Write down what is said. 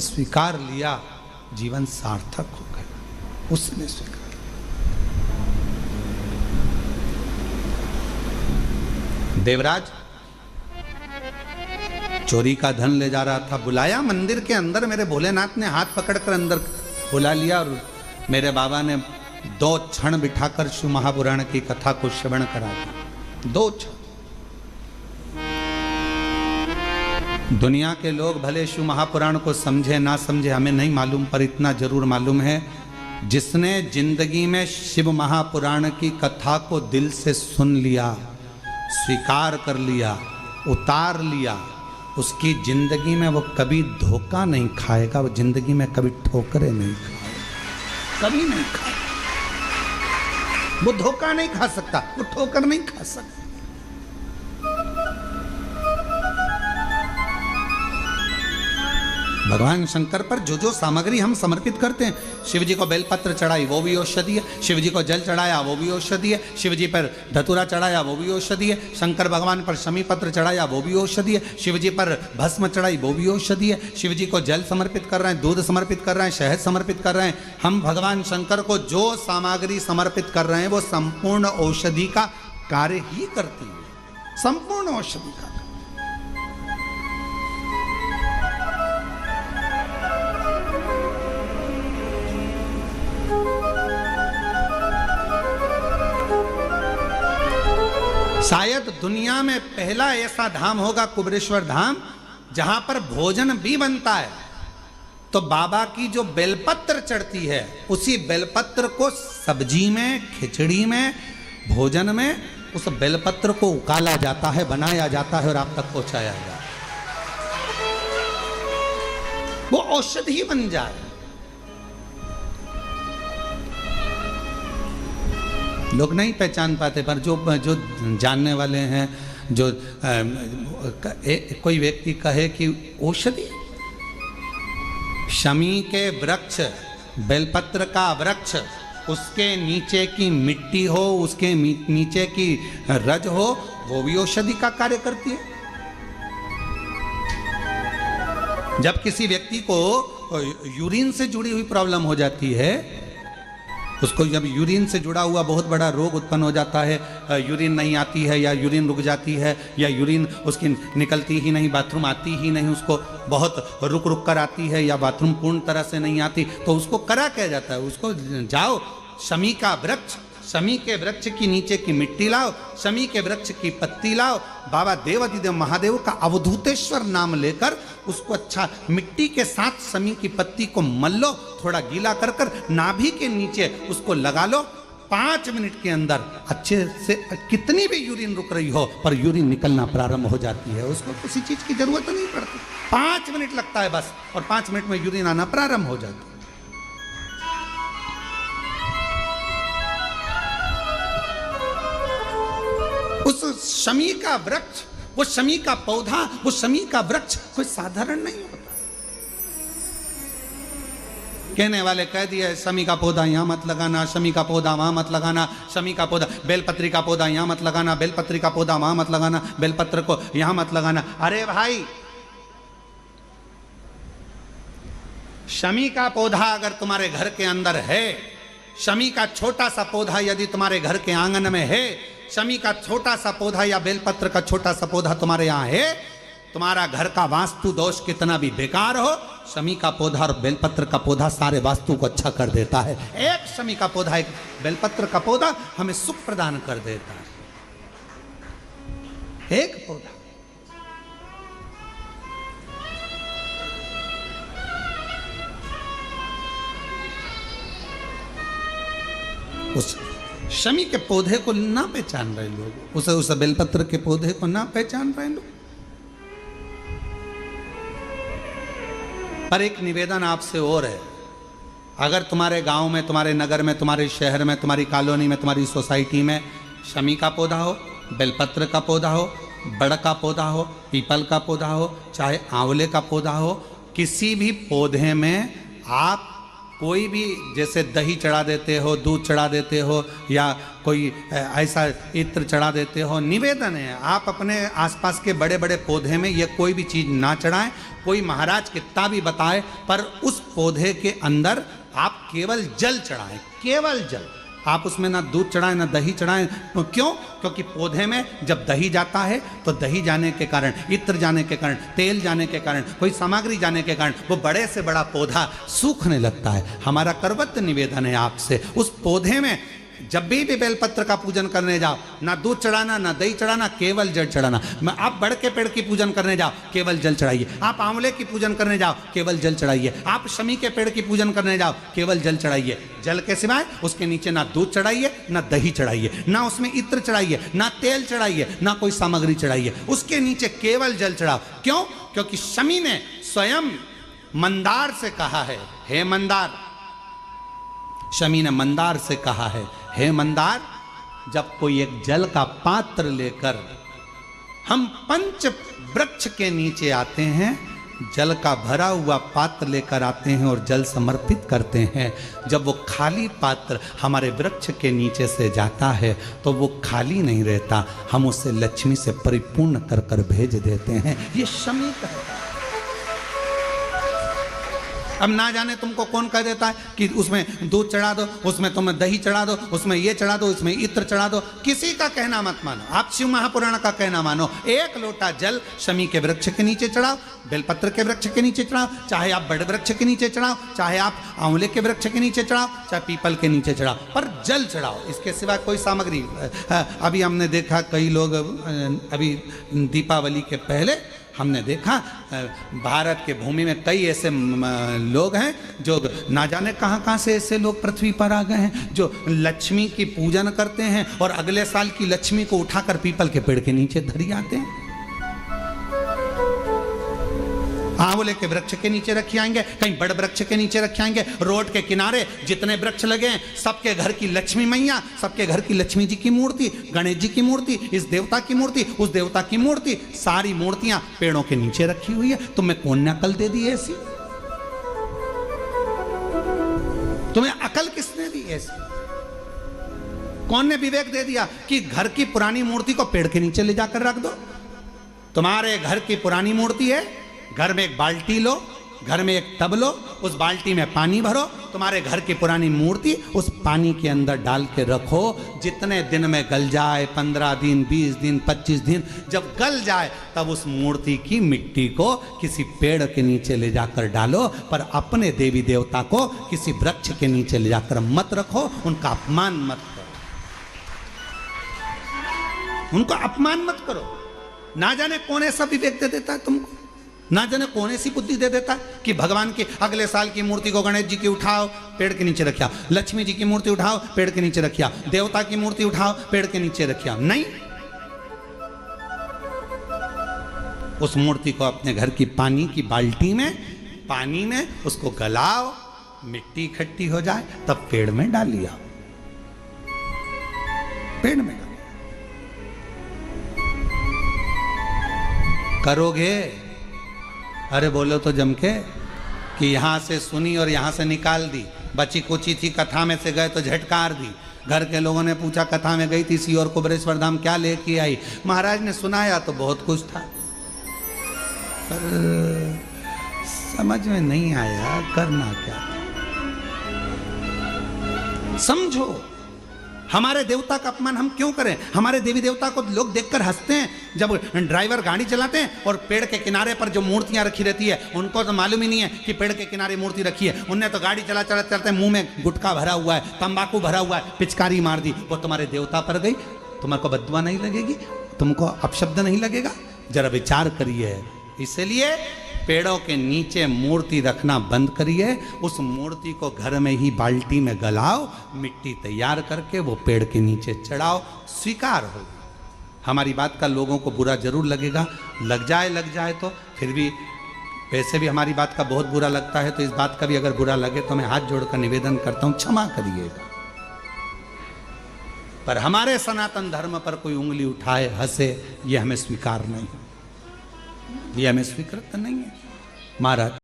स्वीकार लिया, जीवन सार्थक हो गया। उसने स्वीकार। देवराज चोरी का धन ले जा रहा था, बुलाया मंदिर के अंदर। मेरे भोलेनाथ ने हाथ पकड़कर अंदर बुला लिया और मेरे बाबा ने 2 क्षण बिठाकर शिव महापुराण की कथा को श्रवण करा दिया। 2 क्षण। दुनिया के लोग भले शिव महापुराण को समझे ना समझे हमें नहीं मालूम, पर इतना जरूर मालूम है, जिसने जिंदगी में शिव महापुराण की कथा को दिल से सुन लिया, स्वीकार कर लिया, उतार लिया, उसकी जिंदगी में वो कभी धोखा नहीं खाएगा, वो जिंदगी में कभी ठोकरे नहीं खाएगा, कभी नहीं खाएगा। वो धोखा नहीं खा सकता, वो ठोकर नहीं खा सकता। भगवान शंकर पर जो जो सामग्री हम समर्पित करते हैं, शिव जी को बेलपत्र चढ़ाई वो भी औषधि है, शिव जी को जल चढ़ाया वो भी औषधि है, शिव जी पर धतूरा चढ़ाया वो भी औषधि है, शंकर भगवान पर शमी पत्र चढ़ाया वो भी औषधि है, शिव जी पर भस्म चढ़ाई वो भी औषधि है, शिव जी को जल समर्पित कर रहे हैं, दूध समर्पित कर रहे हैं, शहद समर्पित कर रहे हैं। हम भगवान शंकर को जो सामग्री समर्पित कर रहे हैं वो संपूर्ण औषधि का कार्य ही करती है, संपूर्ण औषधि का। शायद दुनिया में पहला ऐसा धाम होगा कुबेरेश्वर धाम, जहां पर भोजन भी बनता है। तो बाबा की जो बेलपत्र चढ़ती है, उसी बेलपत्र को सब्जी में, खिचड़ी में, भोजन में उस बेलपत्र को उकाला जाता है, बनाया जाता है और आप तक पहुंचाया जाता है। वो औषधि बन जाए। लोग नहीं पहचान पाते, पर जो जानने वाले हैं, जो कोई व्यक्ति कहे कि औषधि, शमी के वृक्ष, बेलपत्र का वृक्ष, उसके नीचे की मिट्टी हो, उसके नीचे की रज हो, वो भी औषधि का कार्य करती है। जब किसी व्यक्ति को यूरिन से जुड़ी हुई प्रॉब्लम हो जाती है, उसको जब यूरिन से जुड़ा हुआ बहुत बड़ा रोग उत्पन्न हो जाता है, यूरिन नहीं आती है या यूरिन रुक जाती है या यूरिन उसकी निकलती ही नहीं, बाथरूम आती ही नहीं, उसको बहुत रुक रुक कर आती है या बाथरूम पूर्ण तरह से नहीं आती, तो उसको करा क्या जाता है? उसको जाओ शमी का वृक्ष, शमी के वृक्ष की नीचे की मिट्टी लाओ, शमी के वृक्ष की पत्ती लाओ, बाबा देवाधिदेव महादेव का अवधूतेश्वर नाम लेकर उसको अच्छा मिट्टी के साथ शमी की पत्ती को मल लो, थोड़ा गीला कर कर नाभि के नीचे उसको लगा लो। 5 मिनट के अंदर अच्छे से कितनी भी यूरिन रुक रही हो पर यूरिन निकलना प्रारंभ हो जाती है। उसको किसी चीज की जरूरत नहीं पड़ती, 5 मिनट लगता है बस, और 5 मिनट में यूरिन आना प्रारंभ हो जाता है। उस शमी का वृक्ष, वो शमी का पौधा, वो शमी का वृक्ष कोई साधारण नहीं होता। कहने वाले कह दिए शमी का पौधा यहां मत लगाना, शमी का पौधा वहां मत लगाना, शमी का पौधा, बेलपत्री का पौधा यहां मत लगाना, बेलपत्री का पौधा वहां मत लगाना, बेलपत्र को यहां मत लगाना। अरे भाई, शमी का पौधा अगर तुम्हारे घर के अंदर है, शमी का छोटा सा पौधा यदि तुम्हारे घर के आंगन में है, शमी का छोटा सा पौधा या बेलपत्र का छोटा सा पौधा तुम्हारे यहाँ है, तुम्हारा घर का वास्तु दोष कितना भी बेकार हो, शमी का पौधा और बेलपत्र का पौधा सारे वास्तु को अच्छा कर देता है। एक शमी का पौधा, एक बेलपत्र का पौधा हमें सुख प्रदान कर देता है। एक पौधा। उस शमी के पौधे को ना पहचान रहे लोग, उस बेलपत्र के पौधे को ना पहचान रहे लोग। पर एक निवेदन आपसे और है, अगर तुम्हारे गांव में, तुम्हारे नगर में, तुम्हारे शहर में, तुम्हारी कॉलोनी में, तुम्हारी सोसाइटी में शमी का पौधा हो, बेलपत्र का पौधा हो, बड़ का पौधा हो, पीपल का पौधा हो, चाहे आंवले का पौधा हो, किसी भी पौधे में आप कोई भी जैसे दही चढ़ा देते हो, दूध चढ़ा देते हो, या कोई ऐसा इत्र चढ़ा देते हो, निवेदन है आप अपने आसपास के बड़े बड़े पौधे में ये कोई भी चीज़ ना चढ़ाएं। कोई महाराज कितना भी बताए, पर उस पौधे के अंदर आप केवल जल चढ़ाएं, केवल जल। आप उसमें ना दूध चढ़ाएं ना दही चढ़ाएं। क्यों? क्योंकि पौधे में जब दही जाता है तो दही जाने के कारण, इत्र जाने के कारण, तेल जाने के कारण, कोई सामग्री जाने के कारण वो बड़े से बड़ा पौधा सूखने लगता है। हमारा करवत्त निवेदन है आपसे, उस पौधे में जब भी बेलपत्र का पूजन करने जाओ, ना दूध चढ़ाना ना दही चढ़ाना, केवल जल चढ़ाना। आप बड़ के पेड़ की पूजन करने जाओ, केवल जल चढ़ाइए। आप आंवले की पूजन करने जाओ, केवल जल चढ़ाइए। आप शमी के पेड़ की पूजन करने जाओ, केवल जल चढ़ाइए। जल के सिवाय उसके नीचे ना दूध चढ़ाइए ना दही चढ़ाइए, ना उसमें इत्र चढ़ाइए, ना तेल चढ़ाइए, ना कोई सामग्री चढ़ाइए। उसके नीचे केवल जल चढ़ाओ। क्यों? क्योंकि शमी ने स्वयं मंदार से कहा है, हे मंदार, शमी ने मंदार से कहा है, हे मंदार, जब कोई एक जल का पात्र लेकर हम पंच वृक्ष के नीचे आते हैं, जल का भरा हुआ पात्र लेकर आते हैं और जल समर्पित करते हैं, जब वो खाली पात्र हमारे वृक्ष के नीचे से जाता है तो वो खाली नहीं रहता, हम उसे लक्ष्मी से परिपूर्ण कर कर भेज देते हैं। ये शमी कहता है। अब ना जाने तुमको कौन कह देता है कि उसमें दूध चढ़ा दो, उसमें तुम दही चढ़ा दो, उसमें ये चढ़ा दो, इसमें इत्र चढ़ा दो। किसी का कहना मत मानो, आप शिव महापुराण का कहना मानो। एक लोटा जल शमी के वृक्ष के नीचे चढ़ाओ, बेलपत्र के वृक्ष के नीचे चढ़ाओ, चाहे आप बड़े वृक्ष के नीचे चढ़ाओ, चाहे आप आंवले के वृक्ष के नीचे चढ़ाओ, चाहे पीपल के नीचे चढ़ाओ, पर जल चढ़ाओ। इसके सिवा कोई सामग्री। अभी हमने देखा कई लोग, अभी दीपावली के पहले हमने देखा भारत के भूमि में कई ऐसे लोग हैं जो ना जाने कहाँ कहाँ से ऐसे लोग पृथ्वी पर आ गए हैं, जो लक्ष्मी की पूजन करते हैं और अगले साल की लक्ष्मी को उठाकर पीपल के पेड़ के नीचे धरी आते हैं, आंवले के वृक्ष के नीचे रखी आएंगे, कहीं बड़ वृक्ष के नीचे रखे आएंगे। रोड के किनारे जितने वृक्ष लगे हैं, सबके घर की लक्ष्मी मैया, सबके घर की लक्ष्मी जी की मूर्ति, गणेश जी की मूर्ति, इस देवता की मूर्ति, उस देवता की मूर्ति, सारी मूर्तियां पेड़ों के नीचे रखी हुई है। तुम्हें कौन ने अकल दे दी ऐसी? तुम्हें अकल किसने दी ऐसी? कौन ने विवेक दे दिया कि घर की पुरानी मूर्ति को पेड़ के नीचे ले जाकर रख दो? तुम्हारे घर की पुरानी मूर्ति है, घर में एक बाल्टी लो, घर में एक टब लो, उस बाल्टी में पानी भरो, तुम्हारे घर की पुरानी मूर्ति उस पानी के अंदर डाल के रखो। जितने दिन में गल जाए, 15 दिन, 20 दिन, 25 दिन, जब गल जाए तब उस मूर्ति की मिट्टी को किसी पेड़ के नीचे ले जाकर डालो, पर अपने देवी देवता को किसी वृक्ष के नीचे ले जाकर मत रखो, उनका अपमान मत करो, उनका अपमान मत करो। ना जाने कौन ऐसा विवेक दे देता है तुमको, ना जाने कौन ऐसी बुद्धि दे देता है कि भगवान की अगले साल की मूर्ति को गणेश जी की उठाओ, पेड़ के नीचे रखिया, लक्ष्मी जी की मूर्ति उठाओ, पेड़ के नीचे रखिया, देवता की मूर्ति उठाओ, पेड़ के नीचे रखिया। नहीं, उस मूर्ति को अपने घर की पानी की बाल्टी में, पानी में उसको गलाओ, मिट्टी इकट्ठी हो जाए तब पेड़ में डालिया, पेड़ में डालिया। करोगे? अरे बोलो तो जम के कि यहाँ से सुनी और यहाँ से निकाल दी, बची कुची थी, कथा में से गए तो झटकार दी। घर के लोगों ने पूछा कथा में गई थी सी और कुबरेश्वर धाम क्या लेके आई? महाराज ने सुनाया तो बहुत कुछ था, पर समझ में नहीं आया करना क्या था। समझो, हमारे देवता का अपमान हम क्यों करें? हमारे देवी देवता को लोग देखकर हंसते हैं। जब ड्राइवर गाड़ी चलाते हैं और पेड़ के किनारे पर जो मूर्तियां रखी रहती है, उनको तो मालूम ही नहीं है कि पेड़ के किनारे मूर्ति रखी है। उनने तो गाड़ी चलाते मुंह में गुटखा भरा हुआ है, तंबाकू भरा हुआ है, पिचकारी मार दी, वो तुम्हारे देवता पर गई। तुम्हारे को बददुआ नहीं लगेगी? तुमको अपशब्द नहीं लगेगा? जरा विचार करिए। इसलिए पेड़ों के नीचे मूर्ति रखना बंद करिए, उस मूर्ति को घर में ही बाल्टी में गलाओ, मिट्टी तैयार करके वो पेड़ के नीचे चढ़ाओ, स्वीकार हो। हमारी बात का लोगों को बुरा जरूर लगेगा, लग जाए तो फिर भी, वैसे भी हमारी बात का बहुत बुरा लगता है, तो इस बात का भी अगर बुरा लगे तो मैं हाथ जोड़कर निवेदन करता हूँ, क्षमा करिएगा। पर हमारे सनातन धर्म पर कोई उंगली उठाए, हंसे, ये हमें स्वीकार नहीं है, ये हमें स्वीकृत नहीं है। महाराज